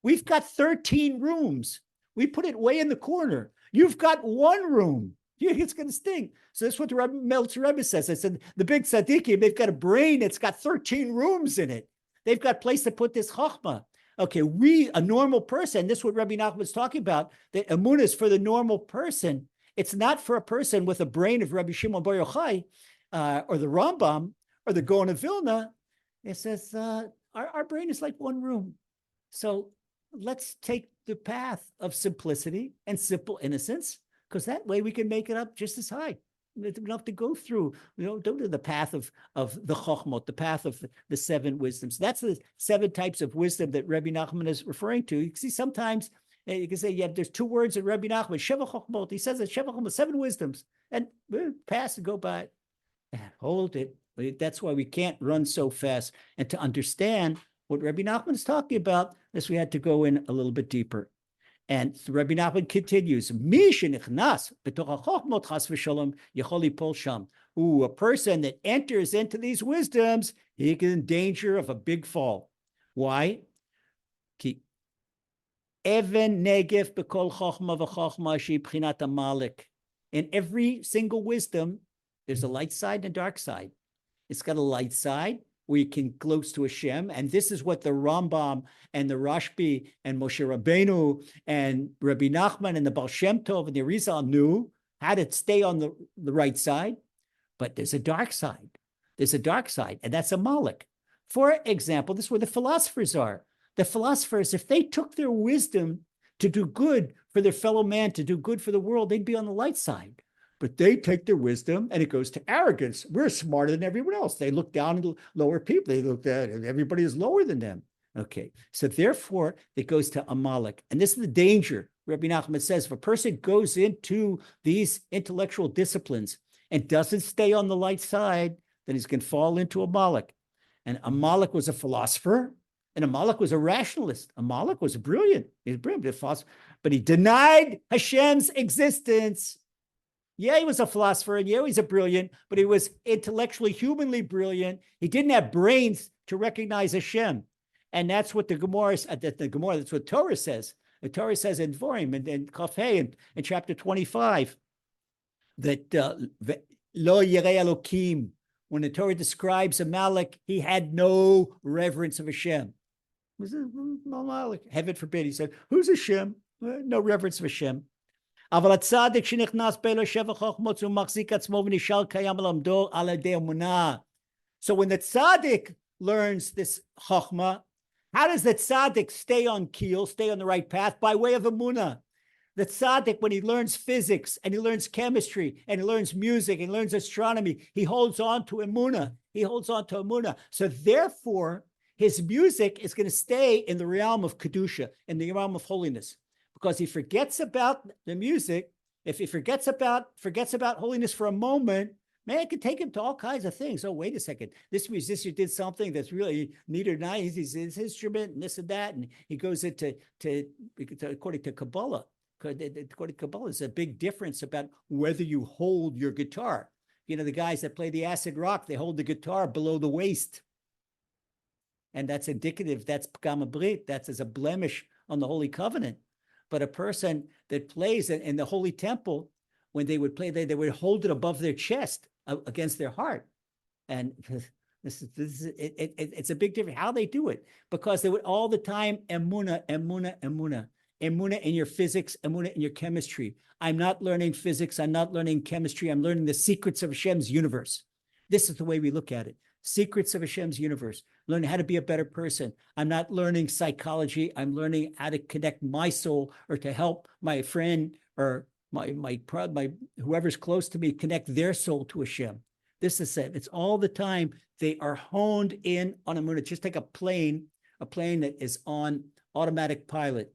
we've got 13 rooms. We put it way in the corner. You've got one room. It's going to stink. So that's what the Melitzer Rebbe says. I said, the big tzaddikim, they've got a brain. It's got 13 rooms in it. They've got a place to put this chokhmah. Okay, a normal person, this is what Rebbe Nachman was talking about, that Emuna is for the normal person. It's not for a person with a brain of Rabbi Shimon Bar Yochai or the Rambam or the Gaon of Vilna. It says our brain is like one room. So let's take the path of simplicity and simple innocence, because that way we can make it up just as high. We don't have to go through, don't do the path of the chokhmot, the path of the seven wisdoms. That's the seven types of wisdom that Rebbe Nachman is referring to. You can see sometimes you can say, yeah, there's two words in Rebbe Nachman, Sheva chokhmot. He says that Sheva chokhmot, seven wisdoms, and pass and go by. Hold it. That's why we can't run so fast. And to understand what Rebbe Nachman is talking about, this we had to go in a little bit deeper. And Rabbi Nachman continues, a person that enters into these wisdoms, he is in danger of a big fall. Why? In every single wisdom, there's a light side and a dark side. It's got a light side where you can close to Hashem. And this is what the Rambam and the Rashbi and Moshe Rabbeinu and Rabbi Nachman and the Baal Shem Tov and the Arizal knew how to stay on the right side. But there's a dark side. There's a dark side, and that's a Malik. For example, this is where the philosophers are. The philosophers, if they took their wisdom to do good for their fellow man, to do good for the world, they'd be on the light side. But they take their wisdom and it goes to arrogance. We're smarter than everyone else. They look down at lower people. They look at everybody is lower than them. Okay, so therefore it goes to Amalek. And this is the danger. Rabbi Nachman says, if a person goes into these intellectual disciplines and doesn't stay on the light side, then he's going to fall into Amalek. And Amalek was a philosopher, and Amalek was a rationalist. Amalek was brilliant. He's brilliant, but he denied Hashem's existence. Yeah, he was a philosopher, and yeah, he's a brilliant, but he was intellectually, humanly brilliant. He didn't have brains to recognize Hashem. And that's what the Gemara, that's what Torah says. The Torah says in Dvorim and Kafei in chapter 25, that Lo Yirei Elokim, when the Torah describes Amalek, he had no reverence of Hashem. Was it Amalek? Heaven forbid. He said, who's Hashem? No reverence of Hashem. So when the tzaddik learns this chachma, how does the tzaddik stay on keel, stay on the right path? By way of Emuna. The tzaddik, when he learns physics and he learns chemistry and he learns music and he learns astronomy, he holds on to Emuna. He holds on to Emuna. So therefore, his music is going to stay in the realm of Kedusha, in the realm of holiness. Because he forgets about the music, if he forgets about holiness for a moment, man, it could take him to all kinds of things. Oh, wait a second. This musician did something that's really neat or nice. He's his instrument and this and that. And he goes into according to Kabbalah. According to Kabbalah, there's a big difference about whether you hold your guitar. You know, the guys that play the acid rock, they hold the guitar below the waist. And that's indicative. That's Pgam Brit. That's as a blemish on the Holy Covenant. But a person that plays in the Holy Temple, when they would play, they would hold it above their chest against their heart. And it's a big difference how they do it, because they would all the time, Emuna in your physics, Emuna in your chemistry. I'm not learning physics. I'm not learning chemistry. I'm learning the secrets of Hashem's universe. This is the way we look at it. Secrets of Hashem's universe, learning how to be a better person. I'm not learning psychology. I'm learning how to connect my soul, or to help my friend or my whoever's close to me connect their soul to Hashem. This is it. It's all the time. They are honed in on Emunah. Just like a plane that is on automatic pilot.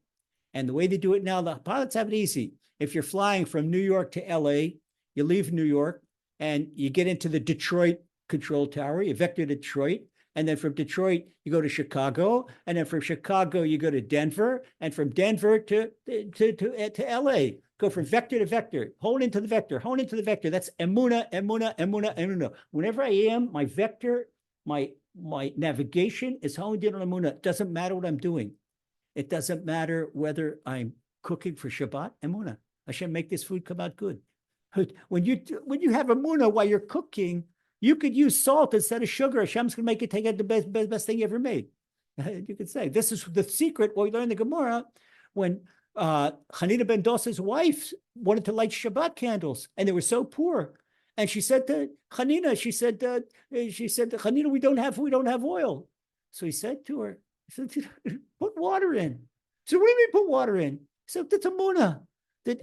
And the way they do it now, the pilots have it easy. If you're flying from New York to LA, you leave New York and you get into the Detroit control tower, you vector to Detroit, and then from Detroit you go to Chicago, and then from Chicago you go to Denver, and from Denver to LA. Go from vector to vector, hone into the vector. That's Emuna. Whenever I am, my vector, my navigation is honed in on Emuna. It doesn't matter what I'm doing. It doesn't matter whether I'm cooking for Shabbat, Emuna. Hashem, make this food come out good. When you have Emuna while you're cooking, you could use salt instead of sugar. Hashem's going to make it take out the best thing you ever made. You could say, this is the secret. Well, we learn the Gemara when Hanina ben Dosa's wife wanted to light Shabbat candles, and they were so poor. And she said to Hanina, Hanina, we don't have oil. So he said to her, he said, put water in. So what do you mean put water in? He said, that's Emuna. That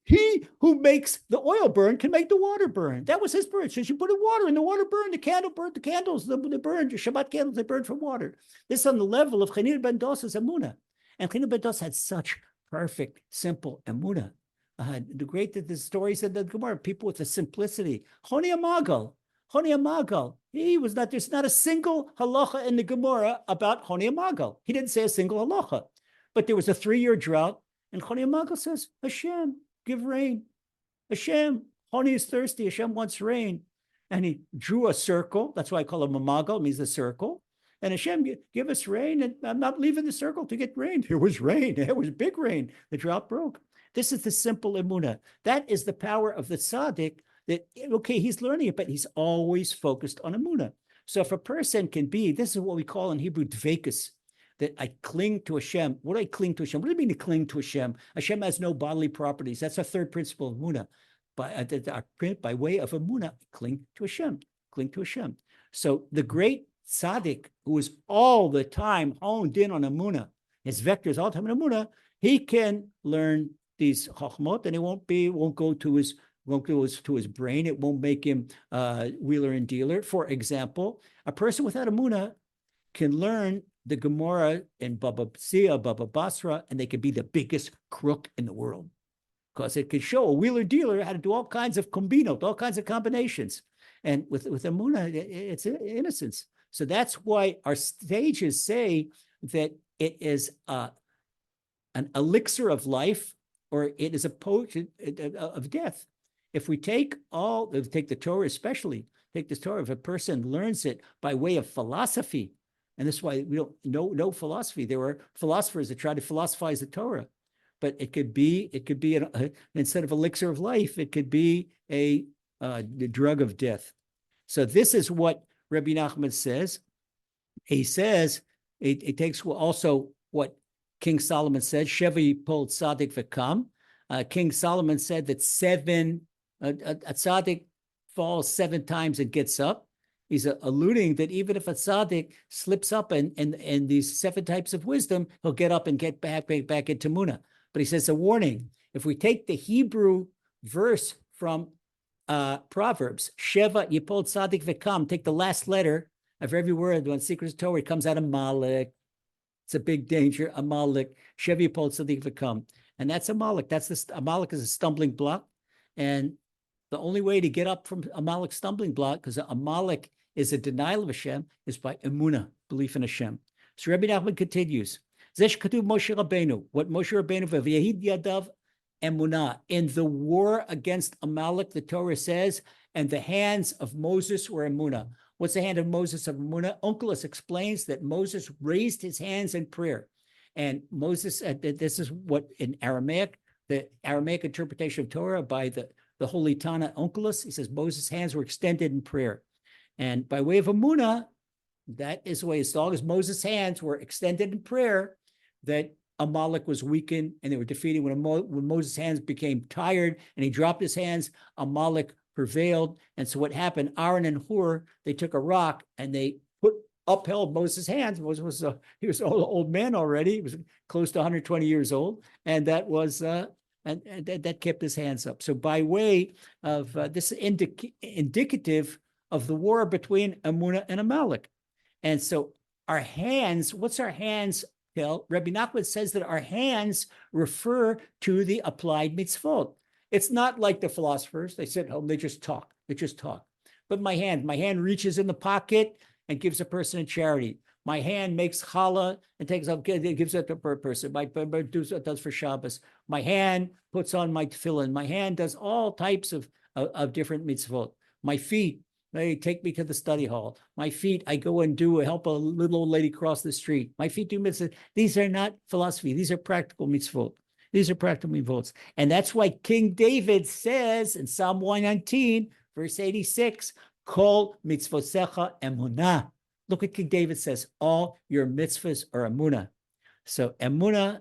he who makes the oil burn can make the water burn. That was his burn. So she put the water in, the water burned, the candle burned, the candles, they burned, the Shabbat candles, they burned from water. This is on the level of Hanina ben Dosa's Emuna. And Hanina ben Dosa had such perfect, simple Emuna. The great that the story said that Gemara, people with the simplicity. Honi Amagal. He was not, there's not a single halacha in the Gemara about Honi Amagal. He didn't say a single halacha. But there was a 3-year drought, and Honi Amagal says, Hashem, give rain. Hashem, Honi is thirsty. Hashem wants rain. And he drew a circle. That's why I call him Amagal, means a circle. And Hashem, give us rain. And I'm not leaving the circle to get rain. There was rain. There was big rain. The drought broke. This is the simple Emuna. That is the power of the tzaddik that, okay, he's learning it, but he's always focused on Emuna. So if a person can be, this is what we call in Hebrew dvekus, that I cling to Hashem. What do I cling to Hashem? What do you mean to cling to Hashem? Hashem has no bodily properties. That's our third principle of Emuna. By way of Emuna, cling to Hashem. Cling to Hashem. So the great tzaddik, who is all the time honed in on Emuna, his vectors all the time on Emuna, he can learn these chachmot, and it won't go to his brain. It won't make him wheeler and dealer. For example, a person without Emuna can learn the Gemara in Baba Sia, Baba Basra, and they can be the biggest crook in the world, because it could show a wheeler dealer how to do all kinds of combinot, all kinds of combinations. And with Emuna, it's innocence. So that's why our sages say that it is an elixir of life, or it is a potion of death. If we take the Torah especially, take this Torah, if a person learns it by way of philosophy, and this is why we don't know philosophy. There are philosophers that try to philosophize the Torah, but it could be instead of elixir of life, it could be the drug of death. So this is what Rebbe Nachman says. He says, it takes also what King Solomon said, Sheva Yipol Tzaddik V'Kam. King Solomon said that a tzaddik falls 7 times and gets up. He's alluding that even if a tzaddik slips up in these 7 types of wisdom, he'll get up and get back into Muna. But he says a warning. If we take the Hebrew verse from Proverbs, Sheva Yipol Tzaddik V'Kam, take the last letter of every word. When secret Torah, it comes out of Malek. It's a big danger. Amalek, Sheva Yipol Tzaddik V'Kam. And that's Amalek. Amalek is a stumbling block. And the only way to get up from Amalek's stumbling block, because Amalek is a denial of Hashem, is by Emuna, belief in Hashem. So Rebbe Nachman continues. Zesh Katuv Moshe Rabbeinu. What Moshe Rabbeinu v'yehid yadav Emuna. In the war against Amalek, the Torah says, and the hands of Moses were Emuna. What's the hand of Moses of Emuna? Onkelos explains that Moses raised his hands in prayer. And Moses, this is what in Aramaic, the Aramaic interpretation of Torah by the Holy Tana Onkelos, he says Moses' hands were extended in prayer. And by way of Emuna, that is the way, as long as Moses' hands were extended in prayer, that Amalek was weakened and they were defeated. When Moses' hands became tired and he dropped his hands, Amalek prevailed. And so what happened, Aaron and Hur, they took a rock and they upheld Moses' hands. He was an old man already. He was close to 120 years old. And that was, and that kept his hands up. So by way of this indicative of the war between Emuna and Amalek. And so our hands, what's our hands tell? Rebbe Nachman says that our hands refer to the applied mitzvot. It's not like the philosophers. They sit home, they just talk. But my hand reaches in the pocket and gives a person a charity. My hand makes challah and gives it to a person. My does for Shabbos. My hand puts on my tefillin. My hand does all types of different mitzvot. My feet, they take me to the study hall. My feet, I go and help a little old lady cross the street. My feet do mitzvot. These are not philosophy. These are practical mitzvot. These are practical mitzvot. And that's why King David says in Psalm 119, verse 86, Kol mitzvosecha emunah. Look what King David says. All your mitzvahs are emunah. So emunah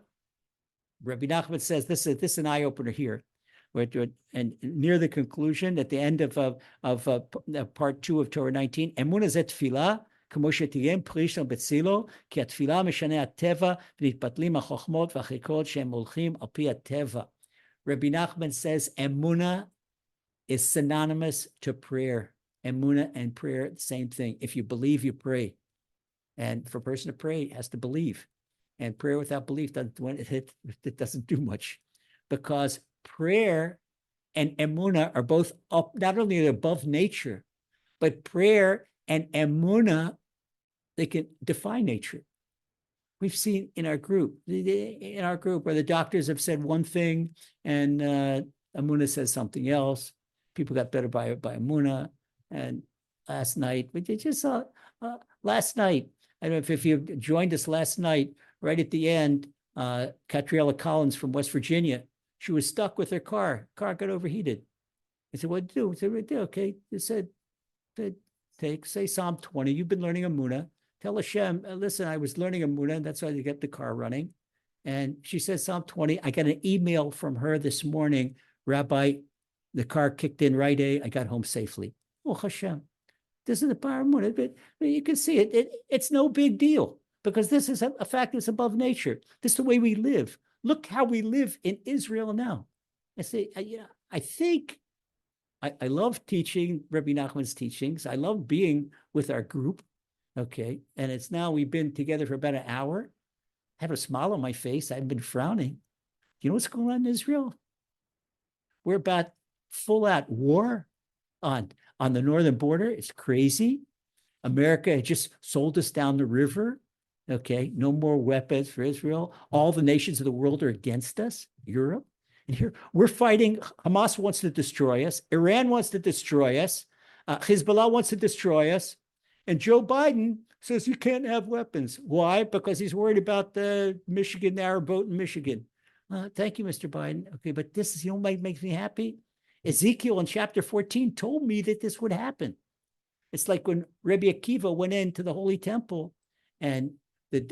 Rabbi Nachman says this is an eye opener here, and near the conclusion at the end of part 2 of Torah 19. Emuna zet tefillah. כמו שתהיה פריש בצילו, כי התפילה משנה הטבע, ונתבטלים החוכמות והחיקות שהם הולכים על פי הטבע. Rabbi Nachman says Emuna is synonymous to prayer. Emuna and prayer, the same thing. If you believe, you pray. And for a person to pray, it has to believe. And prayer without belief, it doesn't do much. Because prayer and Emuna are both up, not only above nature, but prayer and Emuna, they can defy nature. We've seen in our group where the doctors have said one thing and Emuna says something else. People got better by Emuna. And last night, we just saw last night. I don't know if you joined us last night, right at the end, Catriella Collins from West Virginia, she was stuck with her car. Car got overheated. I said, "What to do?" I said, "What do?" Okay. They said, say Psalm 20. You've been learning Emuna. Tell Hashem, listen, I was learning Emuna. That's why you get the car running. And she says Psalm 20. I got an email from her this morning. Rabbi, the car kicked in right A. I got home safely. Oh, Hashem. This is the power of Emuna. But you can see it. It's no big deal because this is a fact that's above nature. This is the way we live. Look how we live in Israel now. I say, I think I love teaching Rebbe Nachman's teachings. I love being with our group. Okay. And it's now we've been together for about an hour. I have a smile on my face. I've been frowning. You know what's going on in Israel? We're about full out war on the northern border. It's crazy. America just sold us down the river. Okay. No more weapons for Israel. All the nations of the world are against us. Europe. And here we're fighting. Hamas wants to destroy us. Iran wants to destroy us. Hezbollah wants to destroy us. And Joe Biden says you can't have weapons. Why? Because he's worried about the Michigan narrowboat in Michigan. Thank you, Mr. Biden. Okay, but this is, what makes me happy? Ezekiel in chapter 14 told me that this would happen. It's like when Rebbe Akiva went into the Holy Temple and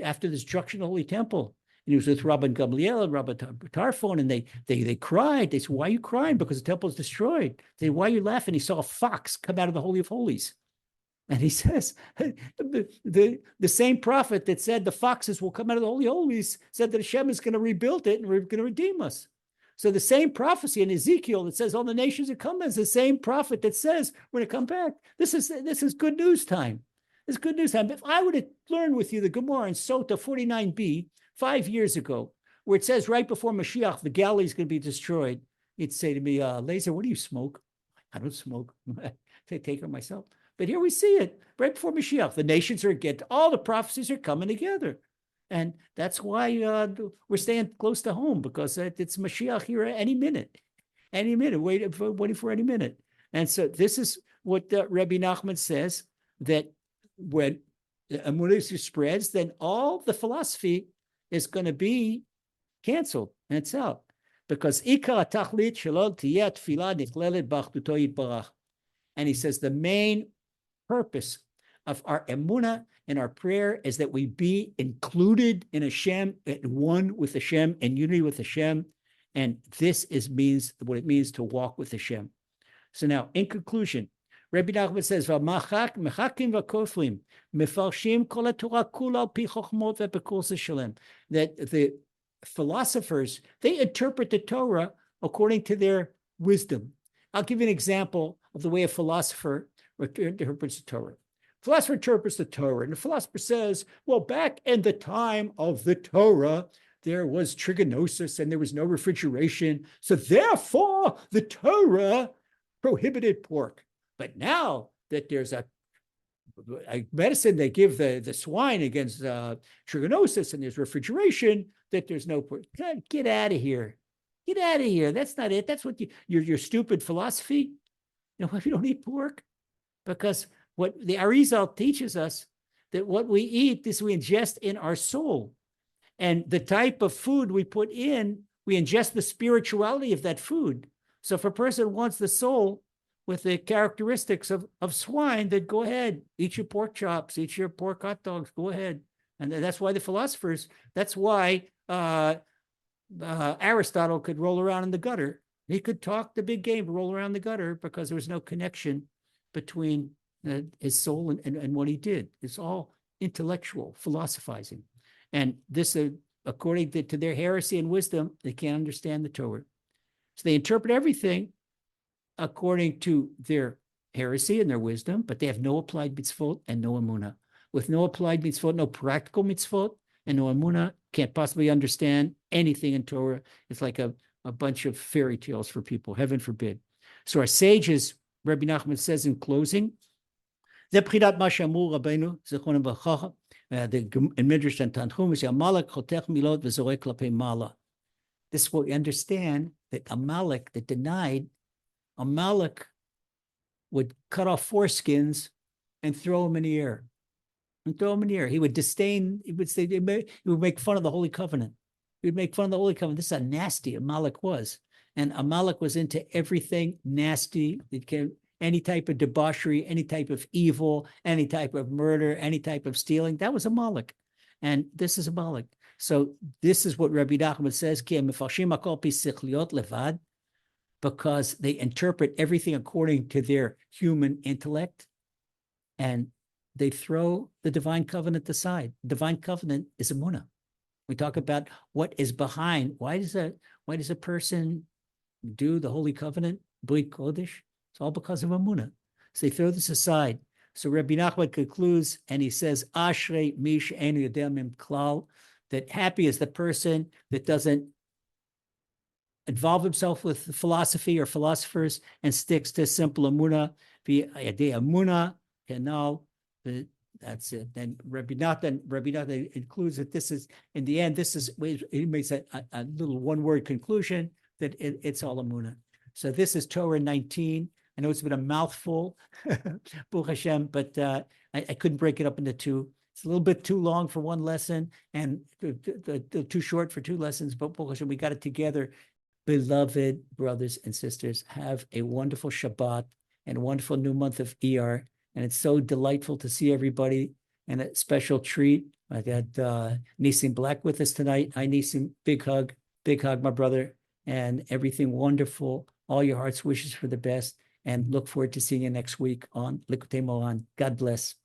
after the destruction of the Holy Temple, and he was with Rabban Gamliel and Rabbi Tarfon, and they cried. They said, "Why are you crying? Because the temple is destroyed." They said, "Why are you laughing?" He saw a fox come out of the Holy of Holies. And he says, the same prophet that said the foxes will come out of the Holy of Holies said that Hashem is going to rebuild it and we're going to redeem us. So the same prophecy in Ezekiel that says all the nations are coming is the same prophet that says we're going to come back. This is good news time. It's good news time. If I were to learn with you the Gemara in Sota 49b 5 years ago, where it says right before Mashiach, the Galilee is going to be destroyed, you'd say to me, Lazer, what do you smoke? I don't smoke. I take it myself. But here we see it right before Mashiach. The nations are against, all the prophecies are coming together. And that's why we're staying close to home, because it's Mashiach here any minute, waiting for any minute. And so this is what Rebbe Nachman says, that when Emunah spreads, then all the philosophy is going to be canceled and it's out. Because Ikar Tachlit Shalol Tiyat Tfilah Nichlelet B'Achduto Yitbarach. And he says the main purpose of our Emunah and our prayer is that we be included in Hashem, at one with Hashem, and unity with Hashem. And this means what it means to walk with Hashem. So now, in conclusion, Rebbe Nachman says, that the philosophers, they interpret the Torah according to their wisdom. I'll give you an example of the way a philosopher interprets the Torah. Philosopher interprets the Torah, and the philosopher says, well, back in the time of the Torah, there was trigonosis and there was no refrigeration. So therefore, the Torah prohibited pork. But now that there's a medicine they give the swine against trigonosis and there's refrigeration, that there's no pork. Get out of here. Get out of here. That's not it. That's what your stupid philosophy. You know, we don't eat pork. Because what the Arizal teaches us, that what we eat is we ingest in our soul. And the type of food we put in, we ingest the spirituality of that food. So if a person wants the soul with the characteristics of swine, then go ahead, eat your pork chops, eat your pork hot dogs, go ahead. And that's why the philosophers, that's why Aristotle could roll around in the gutter. He could talk the big game, roll around the gutter, because there was no connection between his soul and what he did. It's all intellectual philosophizing. And this, according to their heresy and wisdom, they can't understand the Torah. So they interpret everything according to their heresy and their wisdom, but they have no applied mitzvot and no emuna. With no applied mitzvot, no practical mitzvot, and no emuna, can't possibly understand anything in Torah. It's like a bunch of fairy tales for people, heaven forbid. So our sages, Rebbe Nachman says in closing, in Midrash and Tanchum is Amalek chotech milot v'zorek klapei mala. This is what we understand, that Amalek, that denied, Amalek would cut off foreskins and throw them in the air. He would disdain, he would say, he would make fun of the Holy Covenant. He would make fun of the Holy Covenant. This is how nasty Amalek was. And Amalek was into everything nasty. Any type of debauchery, any type of evil, any type of murder, any type of stealing. That was Amalek. And this is Amalek. So this is what Rabbi Nachman says, because they interpret everything according to their human intellect, and they throw the divine covenant aside. Divine covenant is Emuna. We talk about what is behind. Why does a person do the holy covenant, Brit Kodesh? It's all because of Emuna. So they throw this aside. So Rabbi Nachman concludes, and he says, Ashrei mish enu yodeh mim klal, that happy is the person that doesn't involve himself with philosophy or philosophers and sticks to simple Emuna, Emuna, Kenal. That's it. Then Rabbi Nachman includes that this is, in the end, he makes a little one-word conclusion that it's all Emuna. So this is Torah 19. I know it's been a mouthful, Baruch Hashem, but I couldn't break it up into two. It's a little bit too long for one lesson and too short for two lessons, but Baruch Hashem, we got it together. Beloved brothers and sisters, have a wonderful Shabbat and a wonderful new month of Iyar. And it's so delightful to see everybody, and a special treat. I got Nisim Black with us tonight. Hi, Nisim. Big hug, my brother, and everything wonderful. All your heart's wishes for the best, and look forward to seeing you next week on Likutei Moharan. God bless.